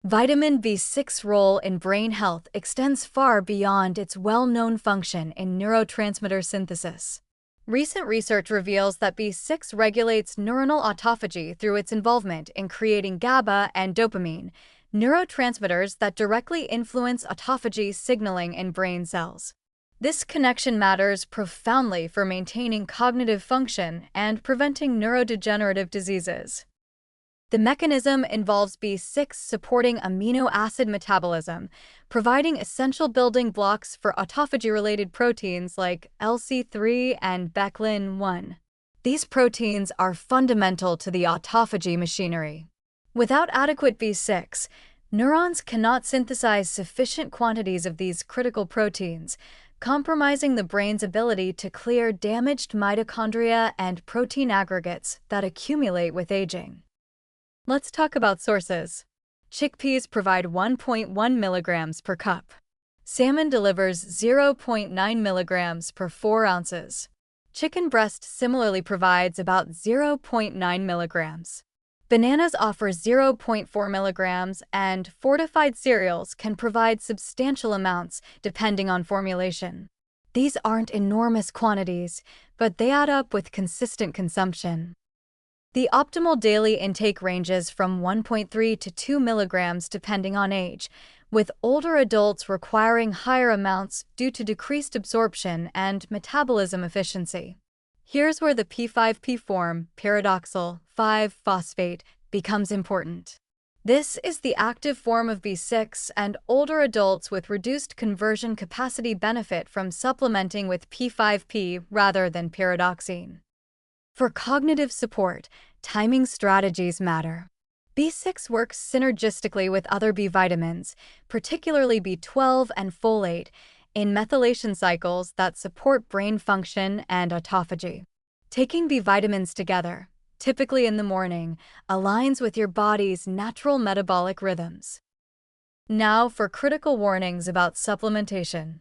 Vitamin B6's role in brain health extends far beyond its well-known function in neurotransmitter synthesis. Recent research reveals that B6 regulates neuronal autophagy through its involvement in creating GABA and dopamine, neurotransmitters that directly influence autophagy signaling in brain cells. This connection matters profoundly for maintaining cognitive function and preventing neurodegenerative diseases. The mechanism involves B6 supporting amino acid metabolism, providing essential building blocks for autophagy-related proteins like LC3 and Beclin-1. These proteins are fundamental to the autophagy machinery. Without adequate B6, neurons cannot synthesize sufficient quantities of these critical proteins, compromising the brain's ability to clear damaged mitochondria and protein aggregates that accumulate with aging. Let's talk about sources. Chickpeas provide 1.1 milligrams per cup. Salmon delivers 0.9 milligrams per 4 ounces. Chicken breast similarly provides about 0.9 milligrams. Bananas offer 0.4 milligrams, and fortified cereals can provide substantial amounts depending on formulation. These aren't enormous quantities, but they add up with consistent consumption. The optimal daily intake ranges from 1.3 to 2 milligrams depending on age, with older adults requiring higher amounts due to decreased absorption and metabolism efficiency. Here's where the P5P form, pyridoxal 5-phosphate, becomes important. This is the active form of B6, and older adults with reduced conversion capacity benefit from supplementing with P5P rather than pyridoxine. For cognitive support, timing strategies matter. B6 works synergistically with other B vitamins, particularly B12 and folate, in methylation cycles that support brain function and autophagy. Taking B vitamins together, typically in the morning, aligns with your body's natural metabolic rhythms. Now for critical warnings about supplementation.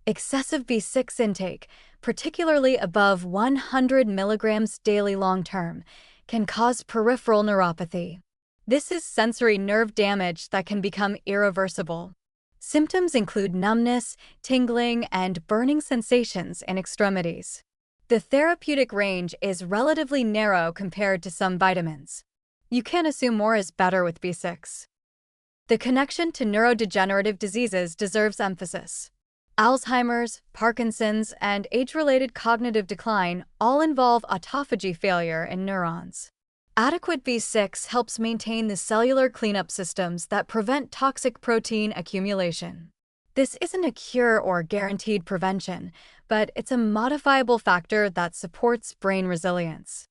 Excessive B6 intake, particularly above 100 milligrams daily long-term, can cause peripheral neuropathy. This is sensory nerve damage that can become irreversible. Symptoms include numbness, tingling, and burning sensations in extremities. The therapeutic range is relatively narrow compared to some vitamins. You can't assume more is better with B6. The connection to neurodegenerative diseases deserves emphasis. Alzheimer's, Parkinson's, and age-related cognitive decline all involve autophagy failure in neurons. Adequate B6 helps maintain the cellular cleanup systems that prevent toxic protein accumulation. This isn't a cure or guaranteed prevention, but it's a modifiable factor that supports brain resilience.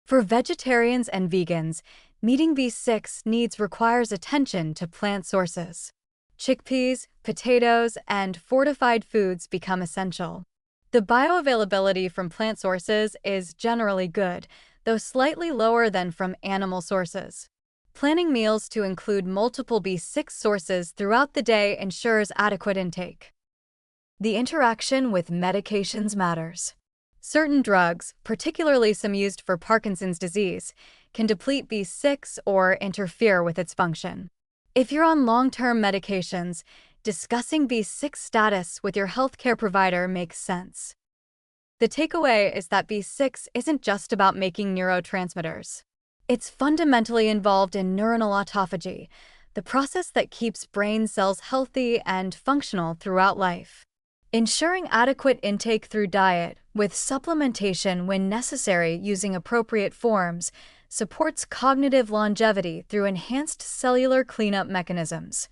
For vegetarians and vegans, meeting B6 needs requires attention to plant sources. Chickpeas, potatoes, and fortified foods become essential. The bioavailability from plant sources is generally good, though slightly lower than from animal sources. Planning meals to include multiple B6 sources throughout the day ensures adequate intake. The interaction with medications matters. Certain drugs, particularly some used for Parkinson's disease, can deplete B6 or interfere with its function. If you're on long-term medications, discussing B6 status with your healthcare provider makes sense. The takeaway is that B6 isn't just about making neurotransmitters. It's fundamentally involved in neuronal autophagy, the process that keeps brain cells healthy and functional throughout life. Ensuring adequate intake through diet, with supplementation when necessary using appropriate forms, supports cognitive longevity through enhanced cellular cleanup mechanisms.